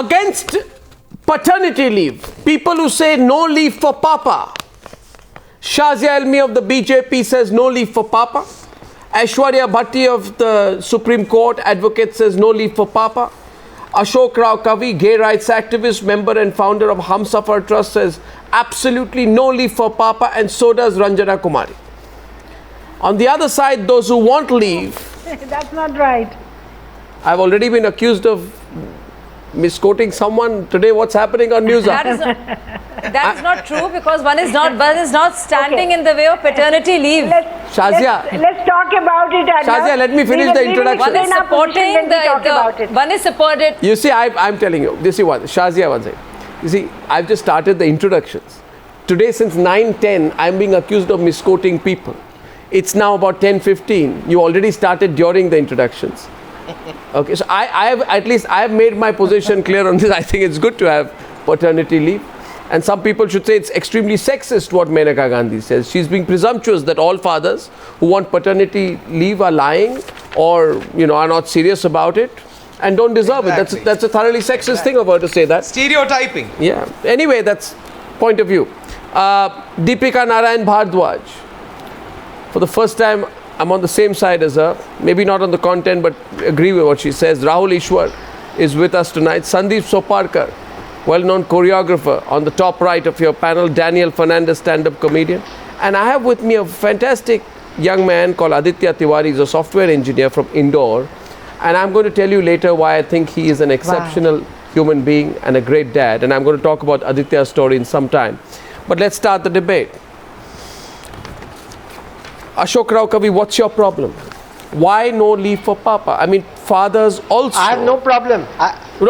against paternity leave. People who say no leave for Papa. Shazia Ilmi of the BJP says no leave for Papa. Aishwarya Bhati of the Supreme Court advocate says no leave for Papa. Ashok Kavi, gay rights activist, member and founder of Humsafar Trust, says absolutely no leave for Papa, and so does Ranjana Kumari. On the other side, those who want leave. That's not right. I've already been accused of misquoting someone today. What's happening on Newshour? That is not true, because one is not standing in the way of paternity leave. Shazia, let's talk about it. Shazia, let me finish the introduction. One is supported. You see, I'm telling you, this is what, Shazia, one second. You see, I've just started the introductions. Today, since 9:10, I'm being accused of misquoting people. It's now about 10:15. You already started during the introductions. Okay, so I have made my position clear on this. I think it's good to have paternity leave. And some people should say it's extremely sexist what Maneka Gandhi says. She's being presumptuous that all fathers who want paternity leave are lying, or are not serious about it and don't deserve it. That's a thoroughly sexist thing of her to say that. Stereotyping. Yeah. Anyway, that's point of view. Deepika, Narayan, Bhardwaj. For the first time, I'm on the same side as her. Maybe not on the content, but agree with what she says. Rahul, Easwar is with us tonight. Sandeep, Soparrkar, well-known choreographer, on the top right of your panel. Daniel, Fernandes, stand-up comedian. And I have with me a fantastic young man called Aditya Tiwari. He's a software engineer from Indore. And I'm going to tell you later why I think he is an exceptional human being and a great dad. And I'm going to talk about Aditya's story in some time. But let's start the debate. Ashok Kavi, what's your problem? Why no leave for Papa? I mean, fathers also. I have no problem.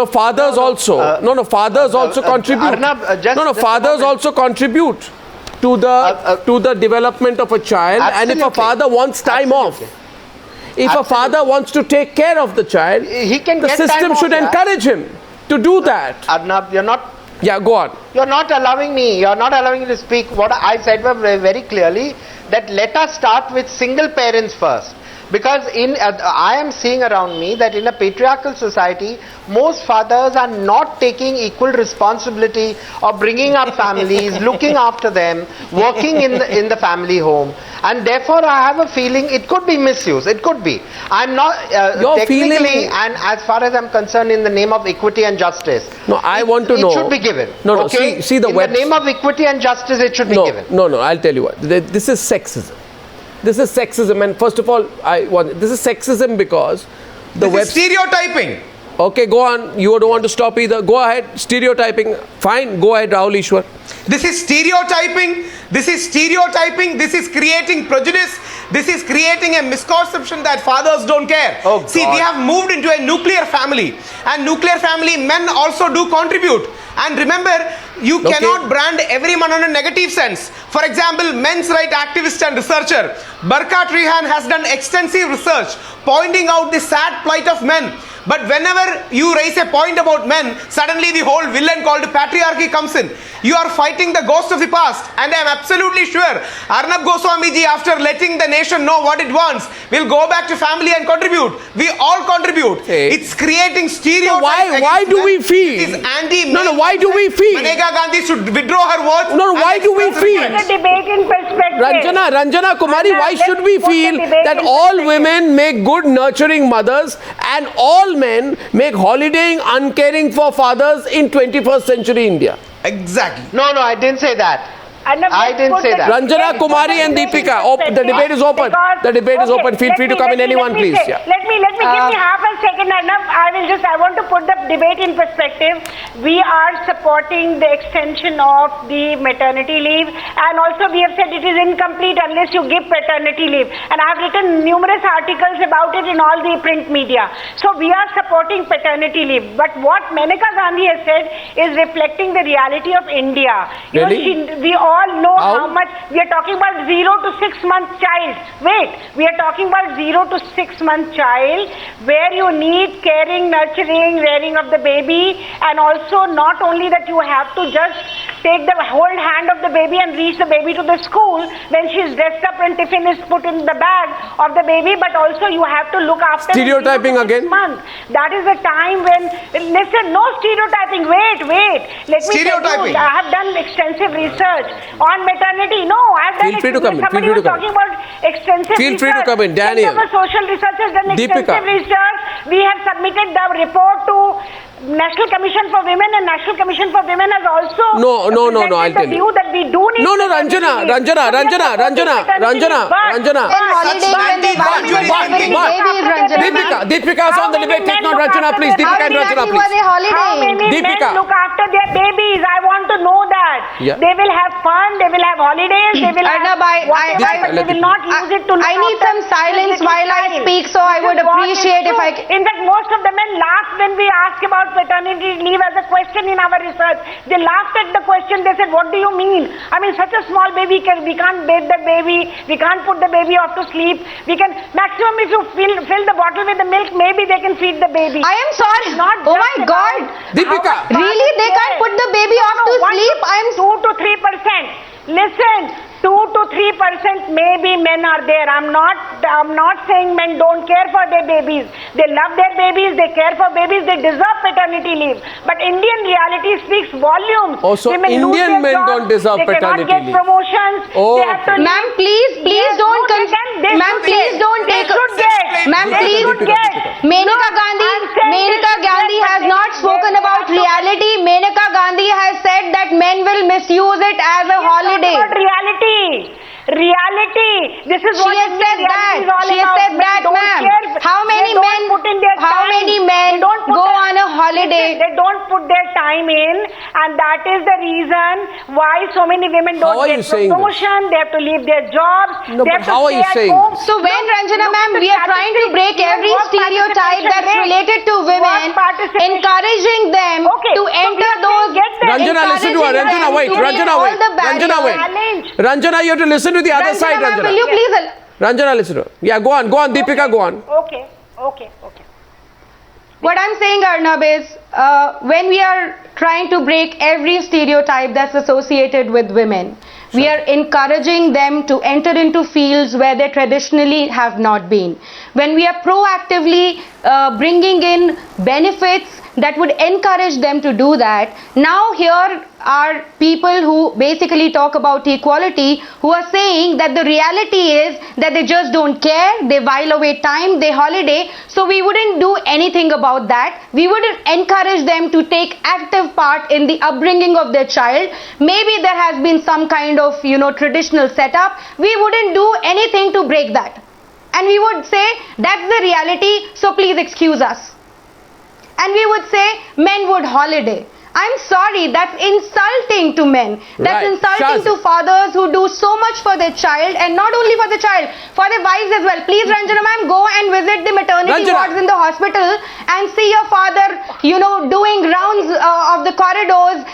Fathers also. Fathers also contribute. Arnab, fathers also contribute to the development of a child. Absolutely. And if a father wants time off, if a father wants to take care of the child, he can the get system time should off, encourage him to do that. Arnab, you're not. Yeah, go on. You're not allowing me to speak. What I said very clearly, that let us start with single parents first. Because I am seeing around me that in a patriarchal society, most fathers are not taking equal responsibility of bringing up families, looking after them, working in the family home. And therefore, I have a feeling it could be misuse. It could be. I'm not technically, and as far as I'm concerned, in the name of equity and justice. No, I want to know. It should be given. No, okay? See the in the name of equity and justice, it should be given. No, I'll tell you what. This is sexism. This is sexism, and first of all, this is sexism because this is stereotyping. Okay, go on. You don't want to stop either. Go ahead. Stereotyping. Fine. Go ahead, Rahul, Easwar. This is stereotyping. This is stereotyping. This is creating prejudice. This is creating a misconception that fathers don't care. Oh, see, we have moved into a nuclear family, and nuclear family men also do contribute. And remember, you cannot brand everyone on a negative sense. For example, men's rights activist and researcher Barka Trihan has done extensive research pointing out the sad plight of men. But whenever you raise a point about men, suddenly the whole villain called patriarchy comes in. You are fighting the ghost of the past, and I am absolutely sure Arnab Goswami ji, after letting the nation know what it wants, will go back to family and contribute. We all contribute. Hey. It's creating stereotypes. So why do we feel? It is anti-men. No, why do we feel? Maneka Gandhi should withdraw her words. No, why do we feel? Put the debate in perspective. Ranjana Kumari, why should we feel that all women make good nurturing mothers and all men make holidaying uncaring for fathers in 21st century India? Exactly. No, I didn't say that. I didn't say that. Ranjana, Kumari and Deepika, the debate is open. The debate is open. Feel free to come in, anyone, please. Yeah. Let me give me half a second, Arnab. I want to put the debate in perspective. We are supporting the extension of the maternity leave, and also we have said it is incomplete unless you give paternity leave. And I have written numerous articles about it in all the print media. So we are supporting paternity leave. But what Maneka Gandhi has said is reflecting the reality of India. Really? We all know how much we are talking about 0 to 6 month child. Wait, we are talking about 0 to 6 month child where you need caring, nurturing, rearing of the baby, and also not only that you have to just take the whole hand of the baby and reach the baby to the school when she's dressed up and tiffin is put in the bag of the baby, but also you have to look after Stereotyping again? month. That is the time when, listen, no stereotyping, wait. Let me tell you, I have done extensive research on maternity. No, I have done Feel free to come in. Somebody was talking about extensive Feel research. free to come in, Daniel. Center for Social Research has done Deepika. extensive research. We have submitted the report to National Commission for Women, and National Commission for Women has also No, I'll tell you. view that we do need Ranjana. Deepika is on the debate. Take note, Ranjana, please. Deepika and Ranjana, please. How many Deepika. men look after their babies? I want to know that. Yeah. They will have fun, they will have holidays, they will have whatever, but they will not use it to look I need after some silence little while I child. speak, so I would This is what appreciate is if I true. In fact, most of the men laughed when we asked about paternity leave as a question in our research. They laughed at the question. They said, what do you mean? I mean, such a small baby, we can't bathe the baby, we can't put the baby off to sleep. We can, maximum if you fill the bottle with the milk, maybe they can feed the baby. I am sorry. Not Oh just my about God. Deepika. how much Really? They can't put the baby off to sleep? 2 to 3%. Listen, 2 to 3% maybe men are there. I'm not saying men don't care for their babies. They love their babies, they care for babies, they deserve paternity leave. But Indian reality speaks volumes. Also, Women lose Indian their men jobs, don't deserve they paternity cannot get leave. promotions. Oh. They have to Ma'am, please Yes, don't no, they can- they ma'am, should please get. don't They take should get. Ma'am, They please should get. Menaka Look, I'm saying Menaka they should Gandhi get, has but not they spoken have about to- reality. Menaka Gandhi has said that men will misuse it as a holiday. About reality. This is She what has Indian said reality that. is all She has about. said Men that, don't ma'am. care. How many They don't men? put in their How time. many men They don't put go their- on a holiday? They don't put their time in, and that is the reason why so many women How don't are you get saying this? promotion. They have to leave their jobs. No, they but have to how are stay you at saying home. this? So when Ranjana ma'am, we are trying to break every stereotype that's related to women, encouraging them to enter those. Ranjana, listen to her. Ranjana, wait. Ranjana, wait. Ranjana, wait. Ranjana, you have to listen to the other side, Ranjana ma'am, will you Ranjana. please? Ranjana, listen to her. Yeah, go on. Deepika, go on. Okay. What I'm saying, Arnab, is when we are trying to break every stereotype that's associated with women, we are encouraging them to enter into fields where they traditionally have not been. When we are proactively bringing in benefits that would encourage them to do that, now here are people who basically talk about equality, who are saying that the reality is that they just don't care, they while away time, they holiday, so we wouldn't do anything about that. We would encourage them to take active part in the upbringing of their child. Maybe there has been some kind of, traditional setup. We wouldn't do anything to break that. And we would say, that's the reality, so please excuse us. And we would say, men would holiday. I'm sorry, that's insulting to men. That's Right. insulting Shaz. to fathers who do so much for their child, and not only for the child, for their wives as well. Please, Ranjana ma'am, go and visit the maternity Ranjana. wards in the hospital and see your father, doing rounds of the corridors,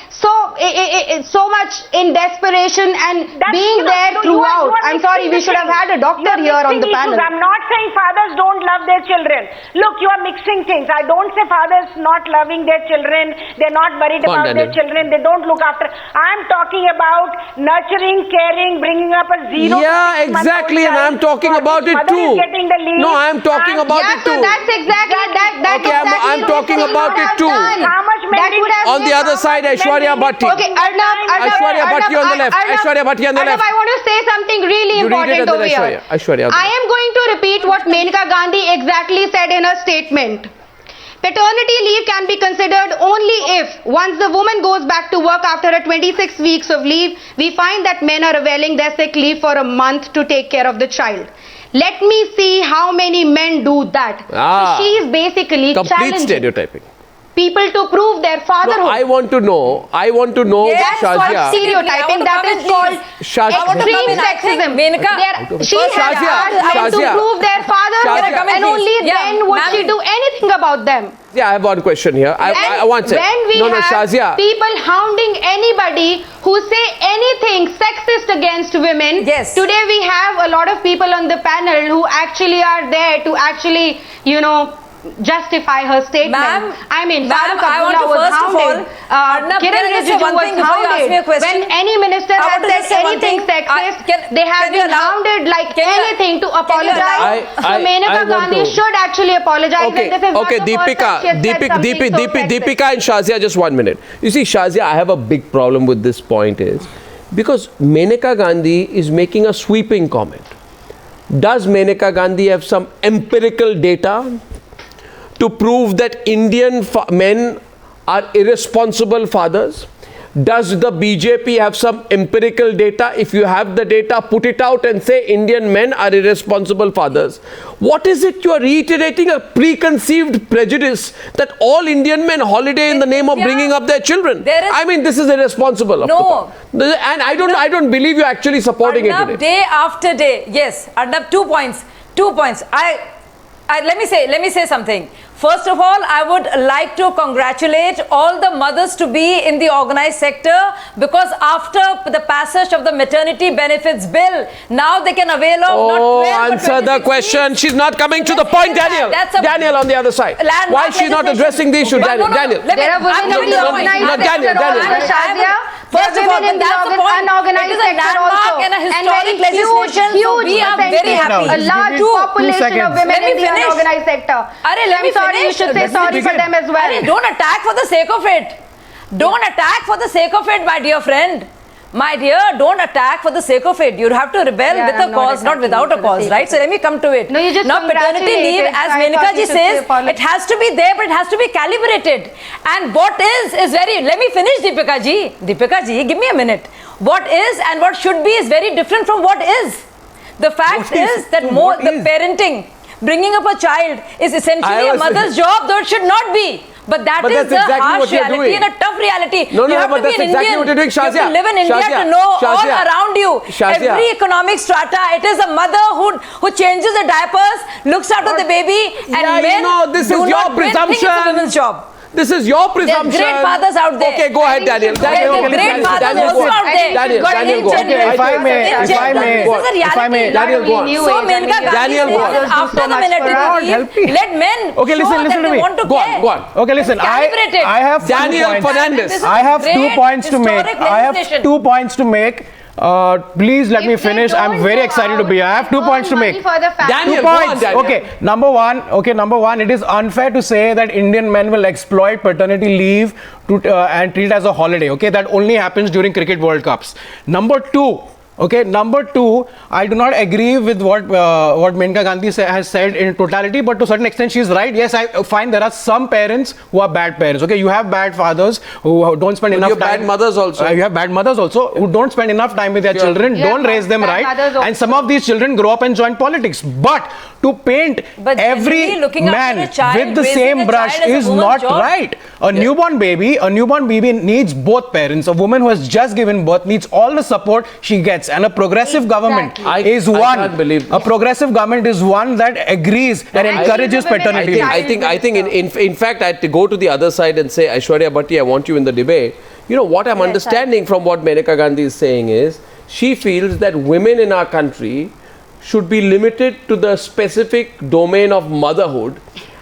so much in desperation and being there throughout. I'm sorry, we should have had a doctor here on the panel. I'm not saying fathers don't love their children. Look, you are mixing things. I don't say fathers not loving their children. They're not worried Go on, about their Daniel. children. They don't look after. I'm talking about nurturing, caring, bringing up a 0 to Yeah, 6 month exactly, old and I'm child talking for about which it mother too. is getting the leave. No, I'm talking about Yeah, it so too. that's exactly that. Okay, I'm talking about it too. How much That would have On the other side, Aishwarya Bhati. Okay, Arnab, Aishwarya Bhati on the left. Aishwarya Bhati on the Arnab, left. I want to say something really You read it important and then over here. Aishwarya. I am going to repeat what Menaka Gandhi exactly said in her statement. Paternity leave can be considered only if, once the woman goes back to work after her 26 weeks of leave, we find that men are availing their sick leave for a month to take care of the child. Let me see how many men do that. Ah. So she is basically Complete challenging stereotyping. people to prove their fatherhood. No, I want to know, Yes, Shazia. Stereotyping, that is called Shazia. extreme sexism. Menaka, She has Shazia, asked men to Shazia. prove their fatherhood, Shazia. and only Yeah, then would she ma'am. do anything about them. Yeah, I have one question here. I want to. When we No, have Shazia. people hounding anybody who say anything sexist against women, Yes. today we have a lot of people on the panel who actually are there to actually, justify her statement. Ma'am, I mean, ma'am, Farooq I want Abdullah to was first of all, hounded. Arnab, Kiran can I just say Rijiju one was thing before you ask me a hounded. question? When any minister I has want to just said say one anything thing. sexist, they have can you been allow- hounded like can you- anything to can you apologize. allow- So Menaka I want Gandhi to- should actually apologize. Okay, and this is okay, not the first time she has said something so sexist. Deepika and Shazia, just 1 minute. You see, Shazia, I have a big problem with this point is because Menaka Gandhi is making a sweeping comment. Does Menaka Gandhi have some empirical data to prove that Indian men are irresponsible fathers? Does the BJP have some empirical data? If you have the data, put it out and say Indian men are irresponsible fathers. What is it you are reiterating? A preconceived prejudice that all Indian men holiday in the name of bringing up their children. I mean, this is irresponsible. No. And I don't believe you're actually supporting Arnab, it today. day after day, yes. Arnab, 2 points. 2 points. Let me say something. First of all, I would like to congratulate all the mothers to be in the organized sector because after the passage of the maternity benefits bill, now they can avail of not 12 answer the question. She's not coming to the point, Daniel. Daniel on the other side. Why is she not addressing the issue, Daniel? Daniel. There are women in the organized sector. First of all, but that's the point. It is a landmark and a historic legislation, so we are very happy. A large population of women in the unorganized sector. I'm sorry, you should say sorry for them as well. Don't attack for the sake of it. Don't attack for the sake of it, my dear friend. My dear, don't attack for the sake of it. You have to rebel with a cause, not without a cause, right? So let me come to it. No, you just now, paternity leave, as Menaka ji says, it has to be there, but it has to be calibrated. And what is very, let me finish, Deepika ji. Deepika ji, give me a minute. What is and what should be is very different from what is. The fact is that the parenting, bringing up a child is essentially a mother's job, though it should not be. But that's the harsh reality and a tough reality. No, you have to be an Indian. What you're doing, Shazia. You have to live in India to know all around you. Every economic strata. It is a mother who changes the diapers, looks after the baby, and men this do is your not presumption. think it's a woman's job. This is your presumption. There are great fathers out there. Okay, go ahead, Daniel. Great fathers also out there. Daniel, go on. If I may, Daniel, go on. So Menaka Gandhi says after the maternity leave, let men show that they want to care. Go on. Okay, listen. I have Daniel Fernandes. I have 2 points to make. I have 2 points to make. Please let me finish. I'm very excited to be here. I have 2 points to make. Daniel, 2 points. Okay, number one. It is unfair to say that Indian men will exploit paternity leave and treat it as a holiday. Okay, that only happens during cricket World Cups. Number two, I do not agree with what Menaka Gandhi has said in totality, but to a certain extent she is right. Yes, I find there are some parents who are bad parents. Okay, you have bad fathers who don't spend enough time. You have bad mothers also. You have bad mothers also who don't spend enough time with their children, don't raise them right, and some of these children grow up and join politics. But to paint every man with the same brush is not right. A newborn baby needs both parents. A woman who has just given birth needs all the support she gets. And a progressive government is one. A progressive government is one that agrees and encourages paternity. I think in fact, I had to go to the other side and say, Aishwarya, Bhati, I want you in the debate. You know, what I'm understanding from what Menaka Gandhi is saying is, she feels that women in our country should be limited to the specific domain of motherhood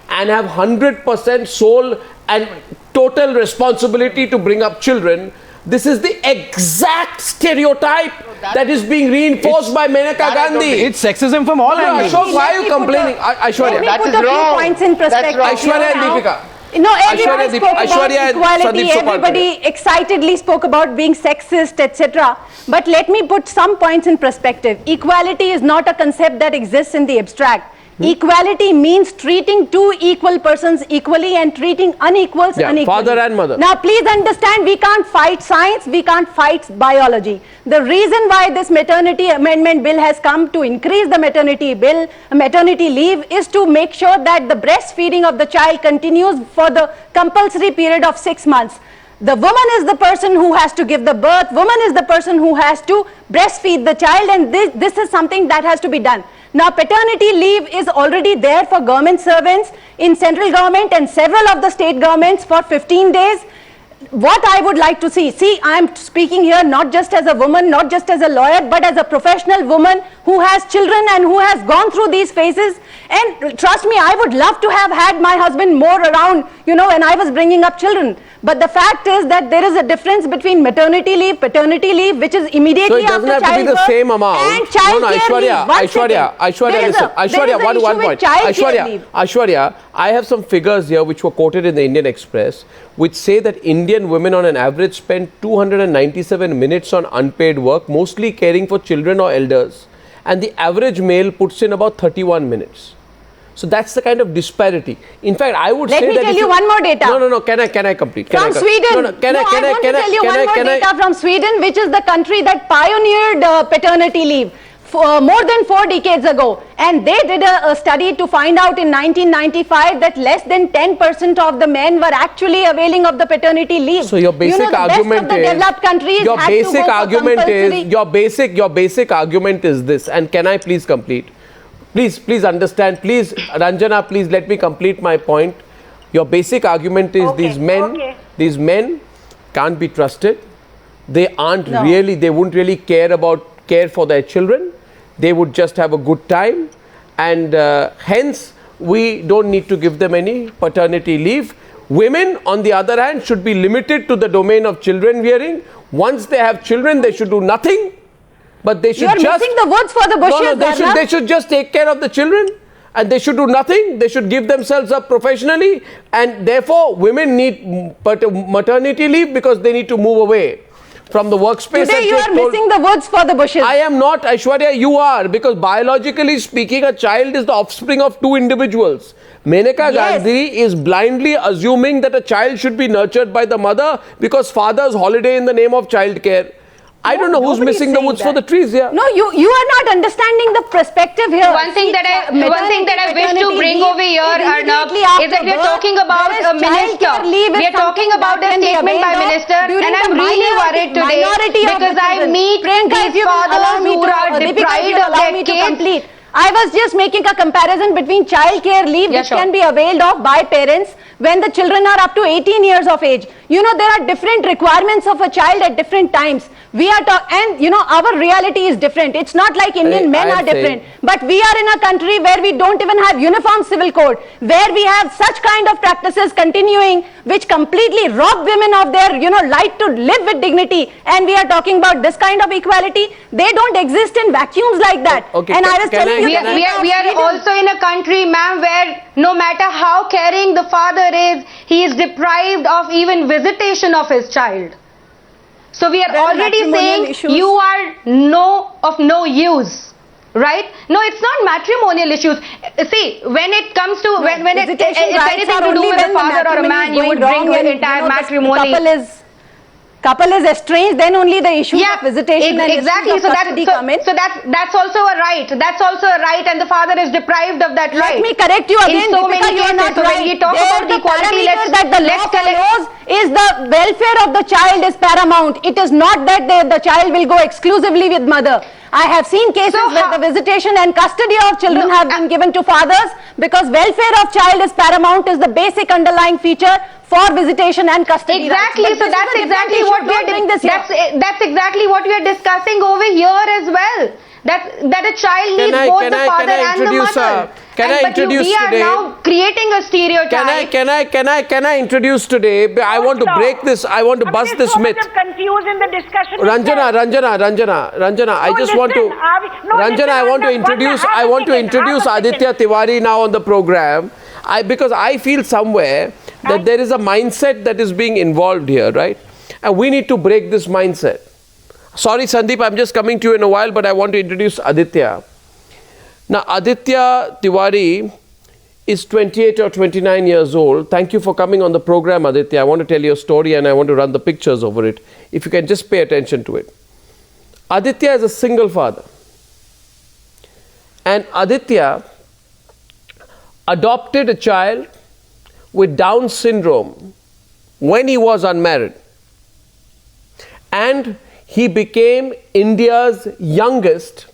and have 100% sole and total responsibility to bring up children. This is the exact stereotype that is being reinforced by Menaka Gandhi. It's sexism from all angles. Ashok, why are you complaining? Aishwarya. Let me put a few points in perspective. Aishwarya and Deepika. No, everybody spoke about equality, everybody excitedly spoke about being sexist, etc. But let me put some points in perspective. Equality is not a concept that exists in the abstract. Equality means treating two equal persons equally and treating unequals unequally. Father and mother. Now please understand, we can't fight science, we can't fight biology. The reason why this maternity amendment bill has come to increase the maternity leave is to make sure that the breastfeeding of the child continues for the compulsory period of 6 months. The woman is the person who has to give the birth, woman is the person who has to breastfeed the child, and this is something that has to be done. Now, paternity leave is already there for government servants in central government and several of the state governments for 15 days. what I would like to see, I am speaking here not just as a woman, not just as a lawyer, but as a professional woman who has children and who has gone through these phases. And trust me, I would love to have had my husband more around, you know, when I was bringing up children. But the fact is that there is a difference between maternity leave, paternity leave, which is immediately after childbirth. So it doesn't have to be the same amount. And childcare leave. Aishwarya, listen. Aishwarya, one point. Aishwarya, I have some figures here which were quoted in the Indian Express, which say that Indian women on an average spend 297 minutes on unpaid work, mostly caring for children or elders. And the average male puts in about 31 minutes. So that's the kind of disparity. In fact, I would say that... Let me tell you one more data. No. Can I complete? From Sweden. I want to tell you one more data from Sweden, which is the country that pioneered paternity leave more than 4 decades ago. And they did a study to find out in 1995 that less than 10% of the men were actually availing of the paternity leave. So your basic argument is... developed countries your basic argument is this. And can I please complete? Please understand. Please, Ranjana, please let me complete my point. Your basic argument is these men can't be trusted. They aren't really, they wouldn't really care for their children. They would just have a good time. And hence, we don't need to give them any paternity leave. Women, on the other hand, should be limited to the domain of children rearing. Once they have children, they should do nothing. But they should missing the woods for the bushes. They should just take care of the children, and they should do nothing. They should give themselves up professionally, and therefore women need maternity leave because they need to move away from the workspace. Today you are missing the woods for the bushes. I am not, Aishwarya, you are, because biologically speaking, a child is the offspring of two individuals. Maneka Gandhi is blindly assuming that a child should be nurtured by the mother because father's holiday in the name of childcare. I don't know who's missing the woods for the trees here. No, you are not understanding the perspective here. One thing that I wish to bring over here, Arnab, is that we are talking about a minister. We are talking about a statement by minister, and I'm really worried today because I meet these fathers who are deprived of their kids. I was just making a comparison between childcare leave, which can be availed of by parents when the children are up to 18 years of age. You know, there are different requirements of a child at different times. We are and you know, our reality is different. It's not like Indian men are different. But we are in a country where we don't even have uniform civil code, where we have such kind of practices continuing, which completely rob women of their, you know, right to live with dignity. And we are talking about this kind of equality. They don't exist in vacuums like that. Okay, and I was telling you, we are also in a country, ma'am, where no matter how caring the father is, he is deprived of even visitation of his child. So we are already saying you are of no use, right? No, it's not matrimonial issues. See, when it comes to when it's anything to do with a father or a man, you would bring your entire matrimony. Couple is estranged, then only the issue of visitation and exactly. So that's also a right. That's also a right, and the father is deprived of that right. Let me correct you again, in so many cases. You are not so right. When we talk about equality, that the law follows is the welfare of the child is paramount. It is not that the child will go exclusively with mother. I have seen cases where the visitation and custody of children have been given to fathers because welfare of child is paramount, is the basic underlying feature for visitation and custody. Exactly. So that's exactly what we are doing. That's exactly what we are discussing over here as well. That a child needs both the father and the mother. We are now creating a stereotype. Can I introduce today? I want to break this. I want to bust this myth. Confused in the discussion. Ranjana. I just want to. Ranjana, I want to introduce Aditya Tiwari now on the program. Because I feel somewhere that there is a mindset that is being involved here, right? And we need to break this mindset. Sorry, Sandeep, I'm just coming to you in a while, but I want to introduce Aditya. Now, Aditya Tiwari is 28 or 29 years old. Thank you for coming on the program, Aditya. I want to tell you a story and I want to run the pictures over it. If you can just pay attention to it. Aditya is a single father. And Aditya adopted a child with Down syndrome when he was unmarried. And he became India's youngest,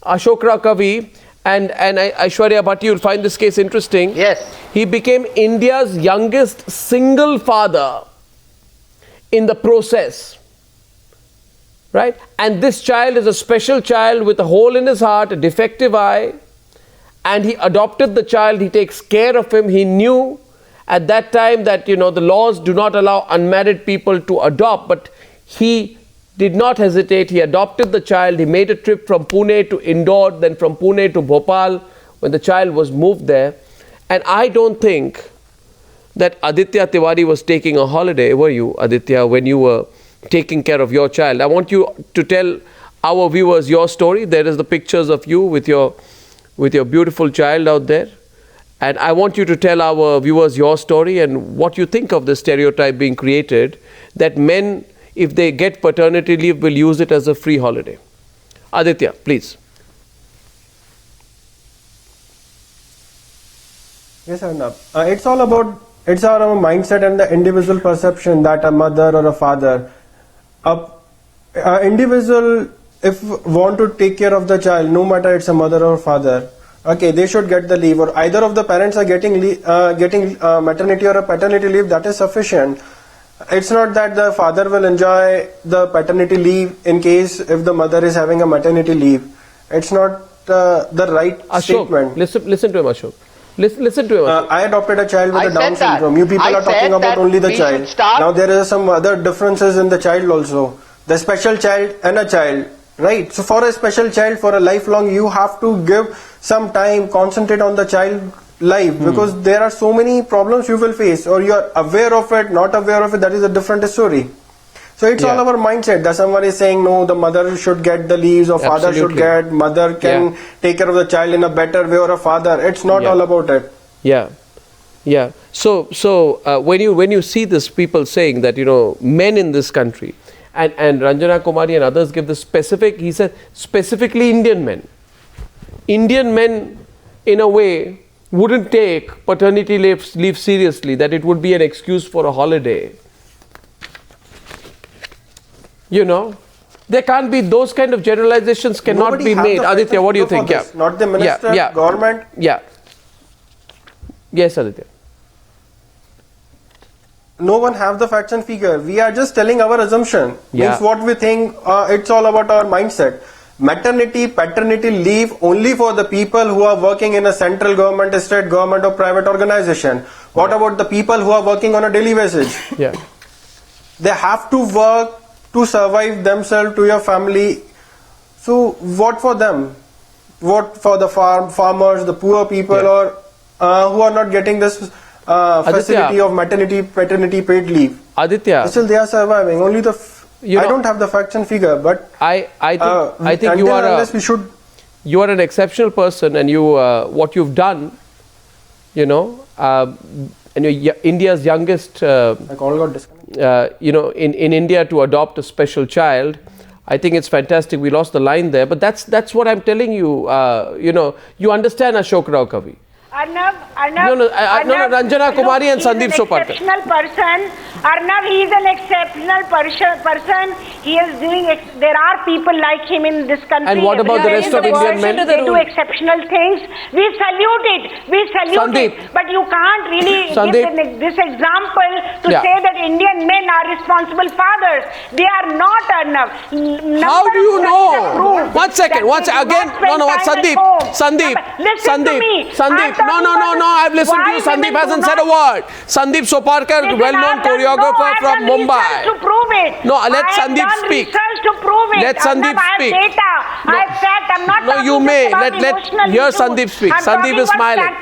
Ashok Kavi and Aishwarya Bhati, you'll find this case interesting. Yes. He became India's youngest single father in the process. Right? And this child is a special child with a hole in his heart, a defective eye, and he adopted the child, he takes care of him. He knew at that time that, the laws do not allow unmarried people to adopt, but he did not hesitate. He adopted the child. He made a trip from Pune to Indore, then from Pune to Bhopal when the child was moved there. And I don't think that Aditya Tiwari was taking a holiday, were you, Aditya, when you were taking care of your child? I want you to tell our viewers your story. There is the pictures of you with your beautiful child out there. And I want you to tell our viewers your story and what you think of the stereotype being created that men, if they get paternity leave, will use it as a free holiday. Aditya, please. Yes, Arnab. It's our mindset and the individual perception that a mother or a father, a individual, if want to take care of the child, no matter it's a mother or father, okay, they should get the leave, or either of the parents are getting maternity or a paternity leave, that is sufficient. It's not that the father will enjoy the paternity leave in case if the mother is having a maternity leave. It's not the right Ashok, statement. Listen to him, Ashok. Listen to him. I adopted a child with a Down syndrome. You people are talking about only the child. Now there are some other differences in the child also. The special child and a child, right? So for a special child, for a lifelong, you have to give some time, concentrate on the child life, because there are so many problems you will face, or you are aware of it, not aware of it, that is a different story. So it's all our mindset that someone is saying, no, the mother should get the leaves, or father should get, mother can take care of the child in a better way, or a father. It's not all about it. Yeah. So when you see this, people saying that, men in this country, and Ranjana, Kumari and others give the specific, he said, specifically Indian men. Indian men, in a way, wouldn't take paternity leave seriously, that it would be an excuse for a holiday. There can't be those kind of generalizations, cannot be made. Aditya, what do you think? Not the minister, government. Yes, Aditya. No one have the facts and figure. We are just telling our assumption. Means what we think, it's all about our mindset. Maternity, paternity leave only for the people who are working in a central government, state government or private organization. What about the people who are working on a daily basis? They have to work to survive themselves, to your family. So what for them? What for the farmers, the poor people, or who are not getting this facility of maternity, paternity paid leave? Aditya, still they are surviving. Only the I don't have the facts and figure, but I think you are an exceptional person, and what you've done, and you're India's youngest, in India to adopt a special child. I think it's fantastic. We lost the line there, but that's what I'm telling you. You understand Ashok Rao Kavi. Arnab, Ranjana, Kumari and Sandeep Soparrkar. He is an exceptional person. Arnab, he is an exceptional person. He is doing, there are people like him in this country. And what about the rest of Indian men? They do exceptional things. We salute it. But you can't really give this example to say that Indian men are responsible fathers. They are not, Arnab. How do you know? One second. Again, Sandeep. Listen to me. No, I've listened to you. Sandeep hasn't said a word. Sandeep Soparrkar, well-known choreographer from Mumbai. To prove it. No, let Sandeep speak. To prove it. Let Sandeep speak. I have data. I have fact. I'm not talking you may. Let hear Sandeep speak. Sandeep is smiling.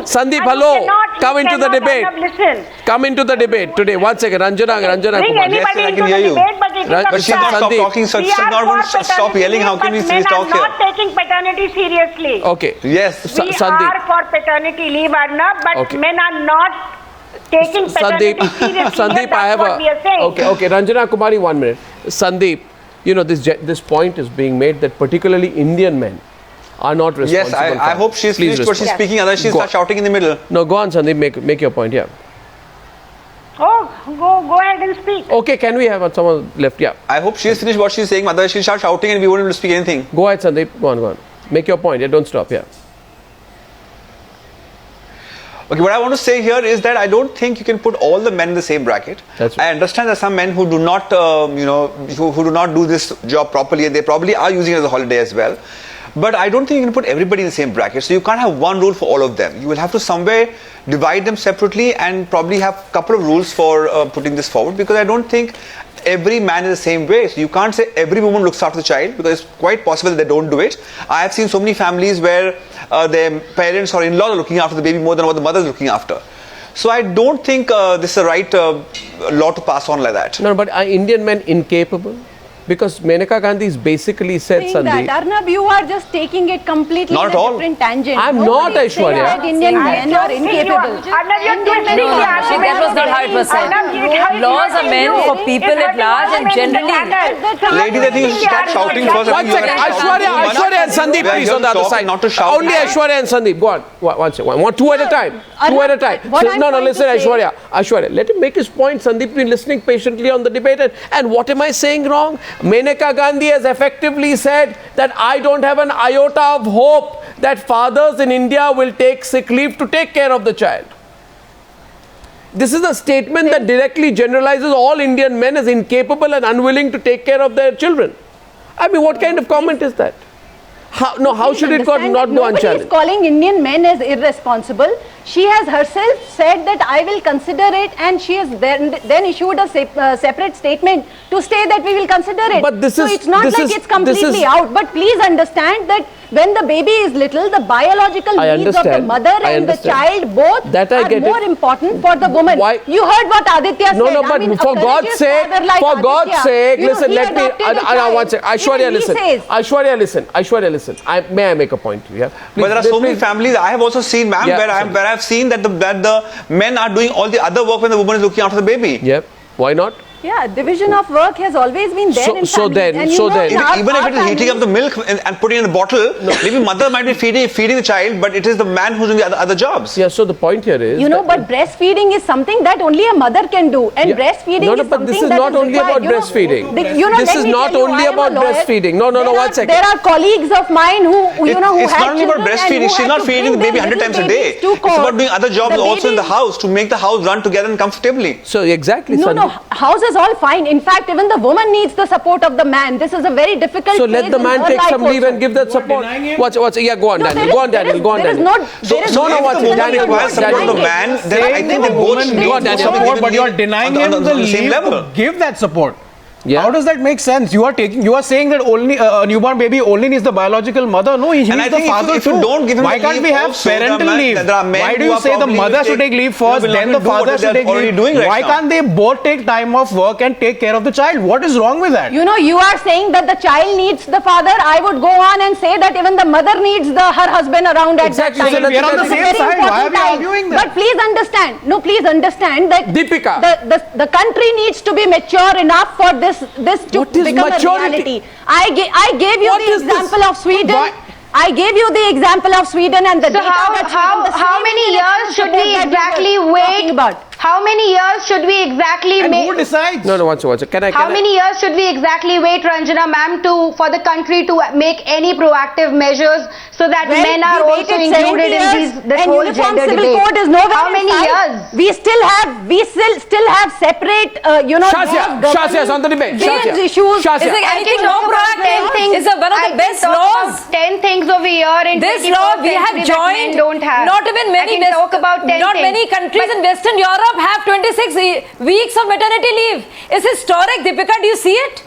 Sandeep, hello. Come into the debate. Listen. Come into the debate today. 1 second. Ranjana Kumar. Yes, I can hear you. But she's not stop talking, so she's not going to stop yelling. How can we see talk here? We are not taking paternity seriously. Okay. Yes. We are for paternity leave, Arnab, but men are not taking paternity seriously. Sandeep, I have what we are saying. Okay. Ranjana Kumari, 1 minute. Sandeep, this point is being made that particularly Indian men are not responsible. Yes, I hope she's finished what she's speaking, otherwise she'll start shouting in the middle. No, go on, Sandeep, make your point, Go ahead and speak. Okay, can we have someone left? I hope she's finished what she's saying, otherwise she'll start shouting and we won't be able to speak anything. Go ahead, Sandeep, go on. Make your point, don't stop, Okay, what I want to say here is that I don't think you can put all the men in the same bracket. That's right. I understand there are some men who do not, who do not do this job properly, and they probably are using it as a holiday as well. But I don't think you can put everybody in the same bracket. So you can't have one rule for all of them. You will have to somewhere divide them separately and probably have a couple of rules for putting this forward, because I don't think every man is the same way. So you can't say every woman looks after the child, because it's quite possible that they don't do it. I have seen so many families where their parents or in-laws are looking after the baby more than what the mother is looking after. So I don't think this is the right law to pass on like that. No, but are Indian men incapable? Because Maneka Gandhi is basically said, Sandeep. Arnab, you are just taking it completely Not in a all. different tangent. I'm not, Aishwarya. That Indian men are incapable. That was not how it was said. Laws are meant for people at large and generally. Ladies, I think you should stop shouting first. One second, Aishwarya and Sandeep, please, on the other side. Not to shout. Only Aishwarya and Sandeep. Go on. One second. Two at a time. Two at a time. No, listen, Aishwarya. Aishwarya, let him make his point. Sandeep been listening patiently on the debate. And what am I saying wrong? Maneka Gandhi has effectively said that I don't have an iota of hope that fathers in India will take sick leave to take care of the child. This is a statement that directly generalizes all Indian men as incapable and unwilling to take care of their children. I mean, what kind of comment is that? How should it not go unchallenged? Nobody is calling Indian men as irresponsible. She has herself said that I will consider it, and she has then issued a separate statement to say that we will consider it. But this so is, it's not like it's completely out. But please understand that when the baby is little, the biological needs of the mother and the child both are more important for the woman. Why? You heard what Aditya said. No, but for God's sake, listen, let me, one second. Aishwarya, listen. May I make a point to you? But there are so many families I have also seen, ma'am, where I have seen that the men are doing all the other work when the woman is looking after the baby. Yep. Why not? Yeah, division of work has always been there in families. Even if it is heating up the milk and putting it in a bottle, maybe mother might be feeding the child, but it is the man who's doing the other jobs. Yeah, so the point here is... but breastfeeding is something that only a mother can do. And breastfeeding is something that is required. This is not only about breastfeeding. This is not only about breastfeeding. No, one second. There are colleagues of mine who have children. It's not only about breastfeeding. She's not feeding the baby 100 times a day. It's about doing other jobs also in the house to make the house run together and comfortably. So exactly. No, house is all fine. In fact, even the woman needs the support of the man. This is a very difficult. So let the man take some leave and give that support. What's? Yeah, go on, Daniel. Go on, Daniel. Daniel requires support of the man. Then I think the woman needs support, but you are denying him the leave to give that support. Yeah. How does that make sense? You are saying that only a newborn baby only needs the biological mother. No, he needs the father if you don't give him why can't we have parental leave? Why do you say the mother should take leave first, then the father should take leave? Why can't they both take time off work and take care of the child? What is wrong with that? You are saying that the child needs the father. I would go on and say that even the mother needs her husband around at that time. We are on the same side. Why are we arguing that? But please understand that Deepika, the country needs to be mature enough for this to become a reality. I gave you the example of Sweden. I gave you the example of Sweden and the data how many years should we exactly wait? How many years should we exactly make? Who decides? No, watch it. How many years should we exactly wait, Ranjana ma'am, for the country to make any proactive measures so that men are also included in this whole gender debate? Code is nowhere. How many years? We still have separate, Shazia is on the debate. Issues. Is there anything more proactive? Is one of the best laws? 10 things over here in this law we have joined. Don't have. Not even many. Talk about 10 not many countries in Western Europe have 26 weeks of maternity leave. It's historic. Deepika, do you see it?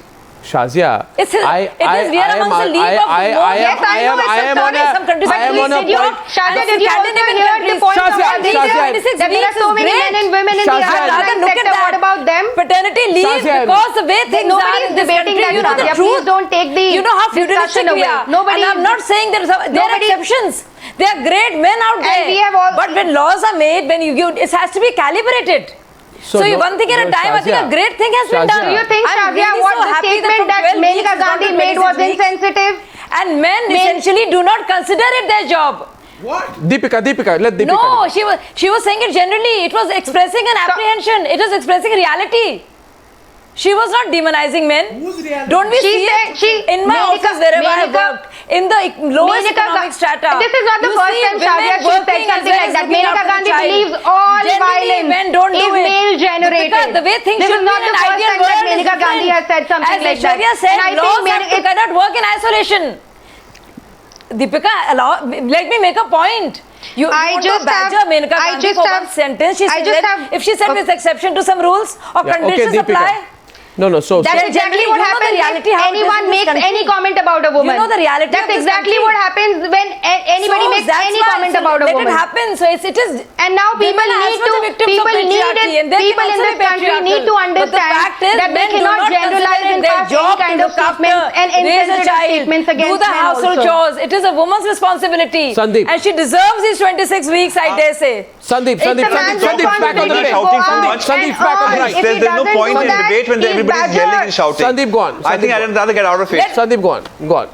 Shazia, we are amongst the league of Yes, I know it's historic. Some countries Shazia, did you also hear the point of that there are so many men and women in the arts sector? What about them? Paternity leave, because the way things are in this country, you know the truth. Please don't take the feudalistic we are. And I'm not saying there are exceptions. There are great men out there. But when laws are made, it has to be calibrated. So one thing at a time, I think a great thing has been done. Do you think, Shazia, what the statement that Maneka Gandhi made was insensitive? And men essentially do not consider it their job. What? Deepika, let Deepika. No, she was saying it generally. It was expressing an apprehension. It was expressing reality. She was not demonizing men. Don't we see it in my office wherever I worked? In the lowest economic strata. This is not the first time Shazia she said something like that. Maneka Gandhi believes all violence is male generated. The way things this is not the first time that Maneka Gandhi has said something like that. As Aishwarya said, laws cannot work in isolation. Deepika, let me make a point. You want to badger Maneka Gandhi for one sentence. If she said with exception to some rules or conditions apply. No, so that's exactly what happens if anyone makes any comment about a woman. You know the reality. That's exactly what happens when anybody makes any comment about a woman. Let it happen. So it is. And now people in this country need to understand that they cannot generalize and pass any kind of statements and insensitive statements against men. Do the household chores. It is a woman's responsibility. Sandeep. And she deserves these 26 weeks, I dare say. Sandeep, back on the debate. Sandeep, back on the right. There's no point in debate when everybody's yelling and shouting. Sandeep, go on. I think I'd rather get out of it. Sandeep, go on.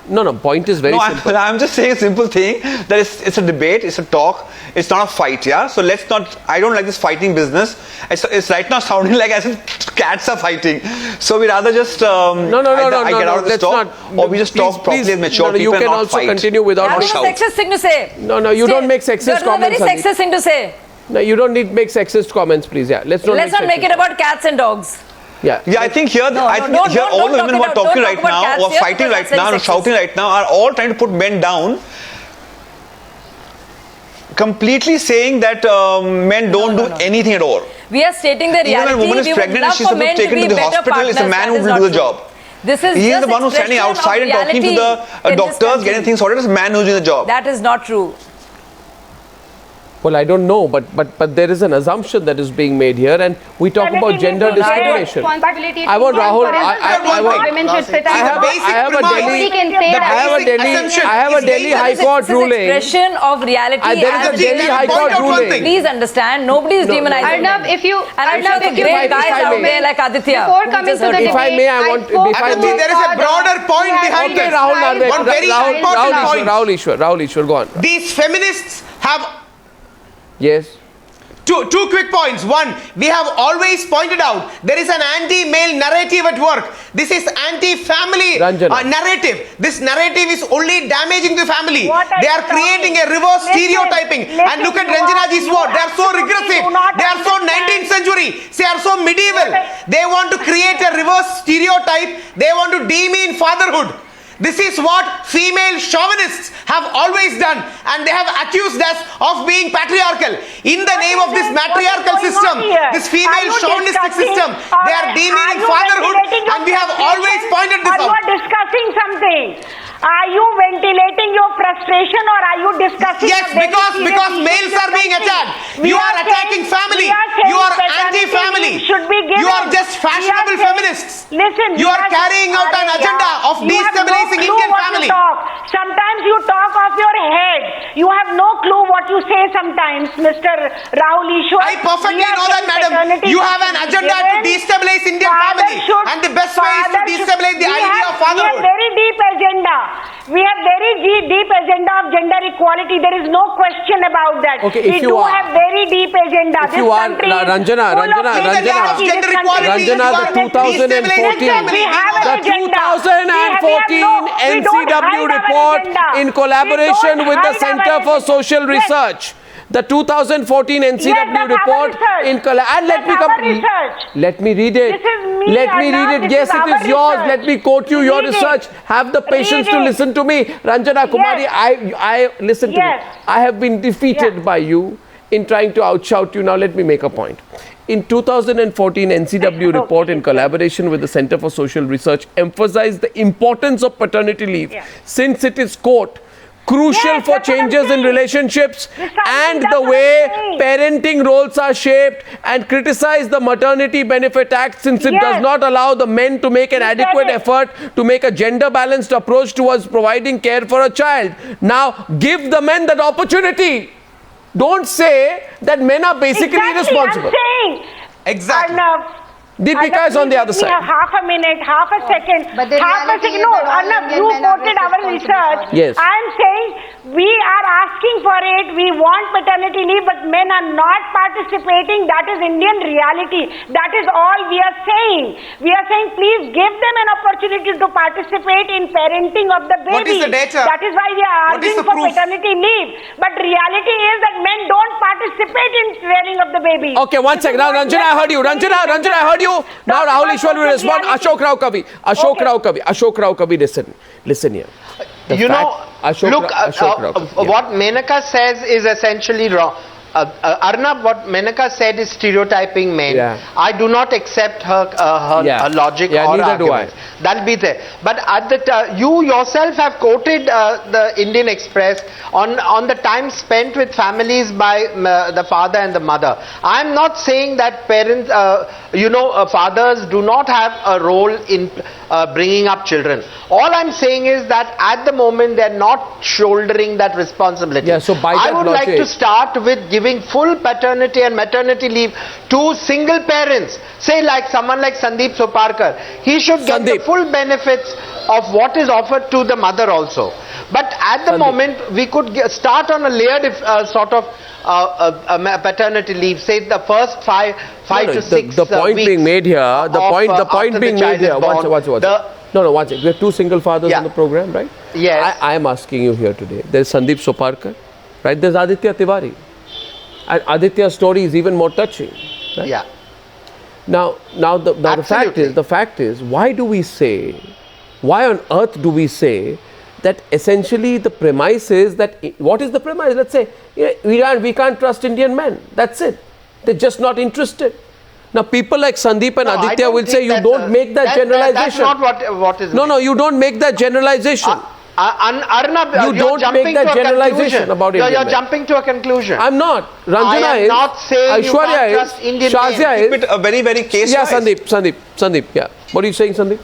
No, point is very simple. I'm just saying a simple thing, that it's a debate, it's a talk, it's not a fight, yeah? So let's not, I don't like this fighting business. It's right now sounding like as if cats are fighting. So we rather just, I get out of this talk, or we just talk properly and mature people and not fight. You can also continue without a sexist thing to say. No, you don't make sexist comments. That's a very sexist thing to say. No, you don't need to make sexist comments, please. Yeah, let's not make it about cats and dogs. Yeah, I think here, all the women who are talking right now, or fighting right now, or shouting right now, are all trying to put men down, completely saying that men don't do anything at all. We are stating the reality. Even when a woman is pregnant and she's supposed to be taken to the hospital, it's a man who will do the job. He is the one who's standing outside and talking to the doctors, getting things sorted. It's a man who's doing the job. That is not true. Well, I don't know, but there is an assumption that is being made here, and we talk about gender discrimination. I want Rahul. I have a Delhi High Court ruling. Expression of reality. There is a Delhi High Court ruling. Please understand, nobody is demonizing. Arnab, if you great guys out there like Aditya. Before coming to the debate, if I may, I want. There is a broader point behind this. One very important point. Rahul Easwar, go on. These feminists have. Yes. Two quick points. One, we have always pointed out there is an anti-male narrative at work. This is anti-family narrative. This narrative is only damaging the family. They are creating a reverse stereotyping. And look at Ranjanaji's word. They are so regressive. They are so 19th century. They are so medieval. They want to create a reverse stereotype. They want to demean fatherhood. This is what female chauvinists have always done, and they have accused us of being patriarchal. In the name of this matriarchal system, this female chauvinistic system, they are demeaning fatherhood, and we have always pointed this out. You are discussing something. Are you ventilating your frustration, or are you discussing? Yes, because males are being attacked. You are attacking family. You are anti-family. You are just fashionable feminists. Listen, you are carrying out an agenda of destabilizing Indian family. Sometimes you talk off your head. You have no clue what you say sometimes, Mr. Rahul Easwar. I perfectly know that, madam. You have an agenda to destabilize Indian family, and the best way is to destabilize the idea of fatherhood. We have very deep agenda. We have very deep agenda of gender equality. There is no question about that. Okay, we do have very deep agenda. If you are Ranjana, the 2014 NCW report in collaboration with the Center for Social Research. The 2014 NCW report in let me read it. Let me read it. Yes, it is yours. Let me quote you your research. Have the patience to listen to me. Ranjana, Kumari, I listen to me. I have been defeated by you in trying to outshout you. Now let me make a point. In 2014 NCW report in collaboration with the Center for Social Research emphasized the importance of paternity leave since it is, quote, crucial for changes in relationships and the way parenting roles are shaped, and criticize the Maternity Benefit Act since it does not allow the men to make an adequate effort to make a gender balanced approach towards providing care for a child. Now give the men that opportunity. Don't say that men are basically irresponsible. I'm saying, exactly. Arnab, Deepika is on the other side. We have half a minute, half a second, half a second. No, Arnab, you quoted our research. Yes. I am saying we are asking for it. We want paternity leave, but men are not participating. That is Indian reality. That is all we are saying. We are saying please give them an opportunity to participate in parenting of the baby. What is the data? That is why we are arguing for paternity leave. But reality is that men don't participate in rearing of the baby. Okay, one second. Now, Ranjana, I heard you. Ranjana, I heard you. Now, Rahul Ishwar will respond. Ashok Rao Kavi. Ashok Rao Kavi, listen here. What Menaka says is essentially wrong. Arnab, what Menaka said is stereotyping men. Yeah. I do not accept her logic or argument. That'll be there. But at the you yourself have quoted the Indian Express on the time spent with families by the father and the mother. I'm not saying that parents, fathers do not have a role in bringing up children. All I'm saying is that at the moment they're not shouldering that responsibility. Yeah, so by that I would like to start with giving full paternity and maternity leave to single parents. Say like someone like Sandeep Soparrkar. He should get the full benefits of what is offered to the mother also. But at the moment we could start on a layered sort of paternity leave. Say the first 5 to 6 the point weeks being made here. The point being made here. Watch. Watch it. We have two single fathers on the program, right? Yes. I am asking you here today. There's Sandeep Soparrkar, right? There's Aditya Tiwari. And Aditya's story is even more touching. Right? Yeah. Now the fact is, why on earth do we say that essentially the premise is that, what is the premise? Let's say, we can't trust Indian men. That's it. They're just not interested. Now people like Sandeep and Aditya will say you don't make that generalization. That's not what is. No, you don't make that generalization. Arnab, you don't make that generalization about Indian men. You're jumping to a conclusion. I'm not. Ranjana is. Not saying Aishwarya is. Indian Shazia is. Keep it a very, very case. Yeah, Sandeep. Yeah. What are you saying, Sandeep?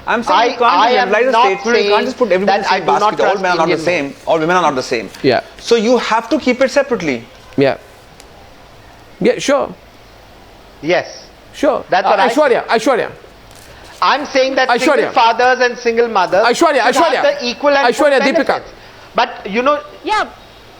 I'm saying you can't generalize a statement. You can't just put everybody in the same basket. All men are not the same. All women are not the same. Yeah. So you have to keep it separately. Yeah. Yeah, sure. Yes. Sure. That's what Aishwarya. I'm saying that single fathers and single mothers should have the equal and full benefits. Deepika. But Yeah,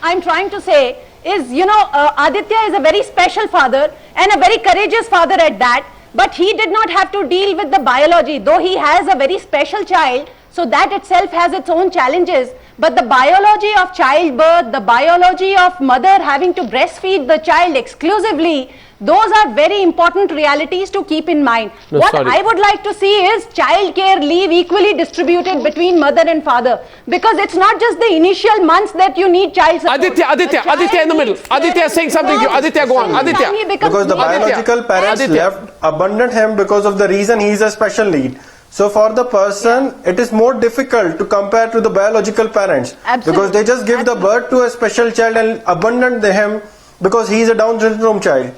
I'm trying to say is, Aditya is a very special father and a very courageous father at that. But he did not have to deal with the biology, though he has a very special child, so that itself has its own challenges. But the biology of childbirth, the biology of mother having to breastfeed the child exclusively, those are very important realities to keep in mind. I would like to see is childcare leave equally distributed between mother and father, because it's not just the initial months that you need child support. Aditya in the middle. Aditya is saying something. Aditya, go on. Aditya. Because the biological parents left, abandoned him because of the reason he is a special need. So for the person, it is more difficult to compare to the biological parents. Because they just give the birth to a special child and abandon him because he is a Down syndrome child.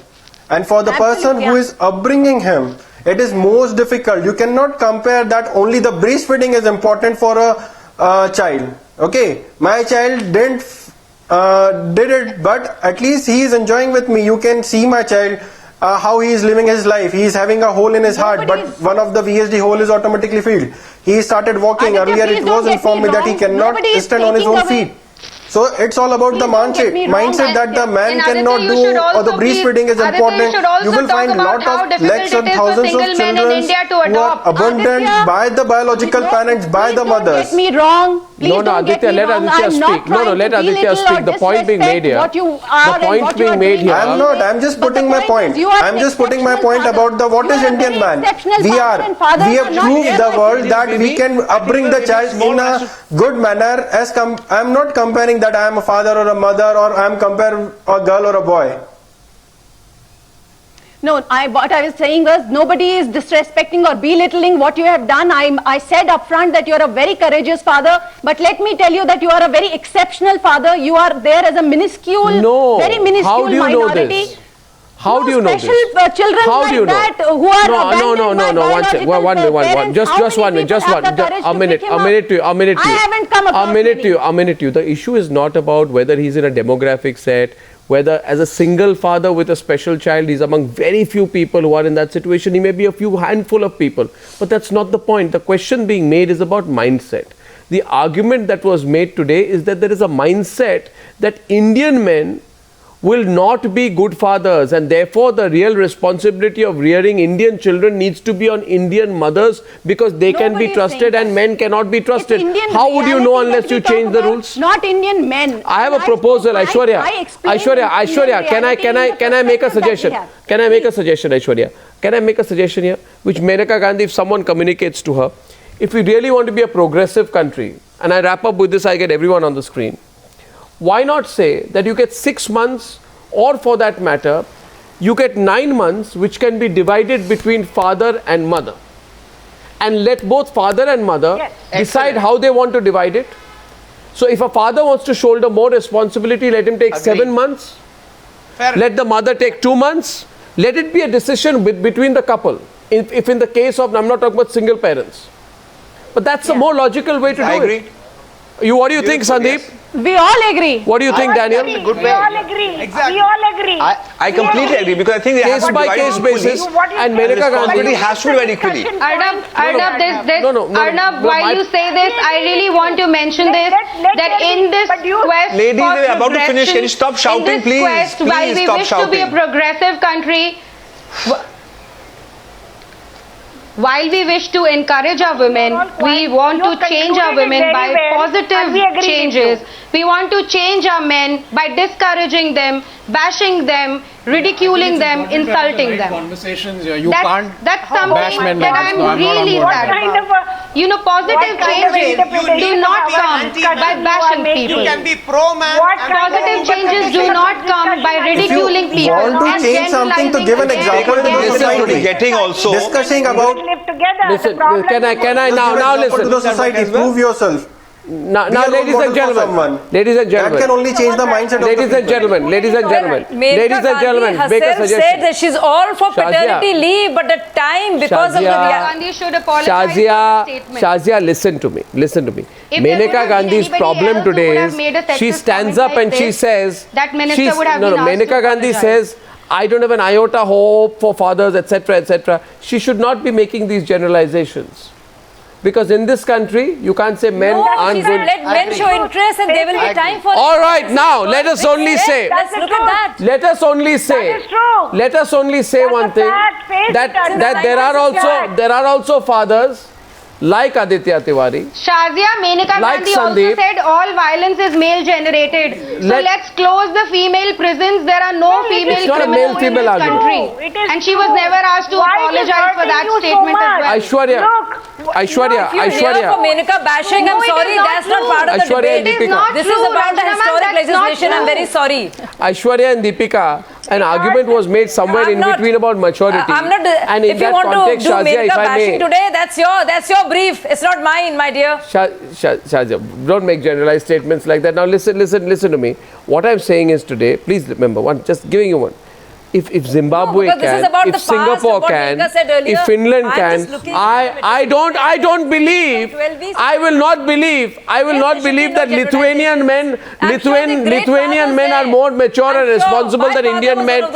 And for the person who is upbringing him, it is most difficult. You cannot compare that only the breastfeeding is important for a child. Okay, my child did it, but at least he is enjoying with me. You can see my child, how he is living his life. He is having a hole in his heart, but one of the VSD hole is automatically filled. He started walking. Earlier it was informed me that he cannot stand on his own feet. So it's all about the mindset that the man cannot do, or the breastfeeding is important. You will find a lot of lakhs and thousands of children who are abandoned by the biological parents, by the mothers. Get me wrong. Please don't get me wrong. Let Aditya speak. Let Aditya speak. The point being made here. I'm just putting my point. I'm just putting my point about what is Indian man. We have proved the world that we can upbring the child in a good manner. I'm not comparing that I am a father or a mother, or I am comparing a girl or a boy. No, what I was saying was nobody is disrespecting or belittling what you have done. I said upfront that you are a very courageous father, but let me tell you that you are a very exceptional father. You are there as a minuscule, very minuscule minority. How do you know this? Special children like that who are abandoned by biological parents. Just one minute. A minute to you. I haven't come across a minute to you. The issue is not about whether he's in a demographic set, Whether as a single father with a special child, he's among very few people who are in that situation. He may be a few handful of people. But that's not the point. The question being made is about mindset. The argument that was made today is that there is a mindset that Indian men will not be good fathers, and therefore the real responsibility of rearing Indian children needs to be on Indian mothers, because they can be trusted and men cannot be trusted. How would you know unless you change the rules? Not Indian men. I have a proposal, Aishwarya. Aishwarya, can I make a suggestion? Can I make a suggestion, Aishwarya? Can I make a suggestion here? Which Maneka Gandhi, if someone communicates to her, if we really want to be a progressive country, and I wrap up with this, I get everyone on the screen. Why not say that you get 6 months, or for that matter, you get 9 months, which can be divided between father and mother, and let both father and mother decide how they want to divide it. So if a father wants to shoulder more responsibility, let him take 7 months. Let the mother take 2 months. Let it be a decision between the couple. If in the case of, I'm not talking about single parents, but that's a more logical way to do it. What do you think, Sandeep? Yes. We all agree. What do you think, Daniel? We all agree. Exactly. We all agree. I completely agree, because I think they have case by case basis, and Maneka Gandhi has to be very equally. Arnab, while you say this, I really want to mention this, that in this quest, ladies, they are about to finish. Can you stop shouting, please? Quest, while we wish to be a progressive country, while we wish to encourage our women, we want to change our women by positive changes. We want to change our men by discouraging them, bashing them, ridiculing them, insulting them. Conversations, that's something that I'm really sad about. You know, positive changes do not come by bashing people. You can be pro-man. Positive changes do not come by ridiculing people. If you want to change something, to give an example to the society. Getting also discussing about. Listen, can I now listen to the society? Prove yourself. Now, ladies and gentlemen, that can only change the mindset of the ladies and gentlemen, make a suggestion. Said that she's all for paternity leave, but the time, because of the Gandhi should apologize Shazia, listen to me. Maneka Gandhi's problem today is she stands up and she says, Maneka Gandhi says, I don't have an iota hope for fathers, etc., etc. She should not be making these generalizations. Because in this country, you can't say men aren't good. Let men show interest and there will be time for it. All right, now let us only say. Let's look at that. Let us only say. Let us only say one thing, that there are also fathers like Aditya Tiwari. Shazia, Maneka Gandhi also said all violence is male generated. So let's close the female prisons. There are no female criminals in this country. And she was never asked to apologize for that statement as well. Aishwarya. For Maneka bashing, I'm sorry, that's not part of the debate. This is about the historic legislation. I'm very sorry. Aishwarya and Deepika, an argument was made somewhere in between about maturity. And if you want to do Maneka bashing today, that's your brief. It's not mine, my dear. Shazia, don't make generalized statements like that. Now listen to me. What I'm saying is today, please remember, just giving you one. If Zimbabwe can, if Singapore can, if Finland can, I don't believe, I will not believe that Lithuanian men are more mature and responsible than Indian men.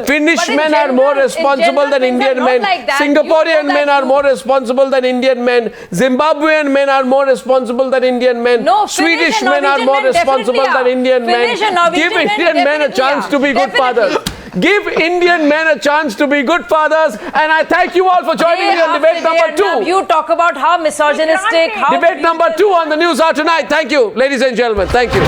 Finnish men are more responsible than Indian men. Singaporean men are more responsible than Indian men. Zimbabwean men are more responsible than Indian men. Swedish men are more responsible than Indian men. Give Indian men a chance to be good fathers. Give Indian men a chance to be good fathers, and I thank you all for joining me on debate number 2. You talk about how misogynistic, debate number 2 on the Newshour tonight. Thank you, ladies and gentlemen. Thank you.